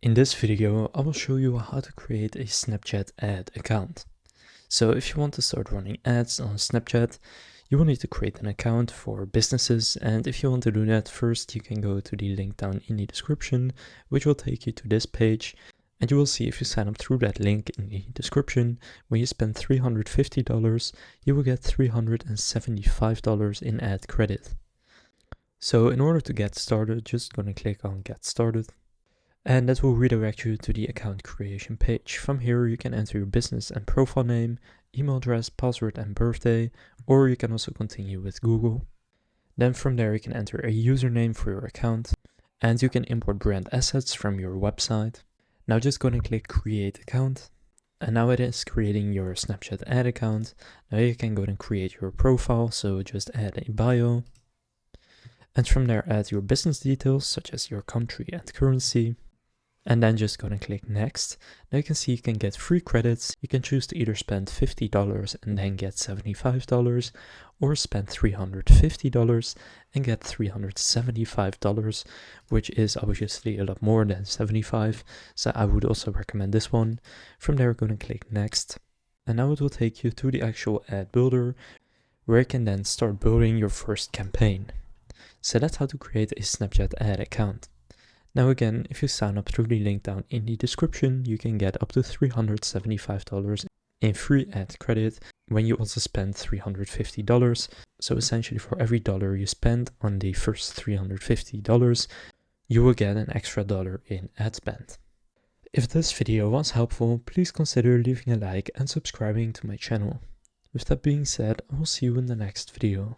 In this video, I will show you how to create a Snapchat ad account. So if you want to start running ads on Snapchat, you will need to create an account for businesses, and if you want to do that, first you can go to the link down in the description, which will take you to this page, and you will see if you sign up through that link in the description, when you spend $350, you will get $375 in ad credit. So in order to get started, just gonna click on Get Started. And that will redirect you to the account creation page. From here you can enter your business and profile name, email address, password and birthday, or you can also continue with Google. Then from there you can enter a username for your account, and you can import brand assets from your website. Now just go and click create account, and now it is creating your Snapchat ad account. Now you can go and create your profile, so just add a bio, and from there add your business details such as your country and currency. And then just go and click next. Now you can see you can get free credits. You can choose to either spend $50 and then get $75, or spend $350 and get $375, which is obviously a lot more than $75. So I would also recommend this one. From there, go and click next. And now it will take you to the actual ad builder, where you can then start building your first campaign. So that's how to create a Snapchat ad account. Now again, if you sign up through the link down in the description, you can get up to $375 in free ad credit when you also spend $350. So essentially for every dollar you spend on the first $350, you will get an extra dollar in ad spend. If this video was helpful, please consider leaving a like and subscribing to my channel. With that being said, I will see you in the next video.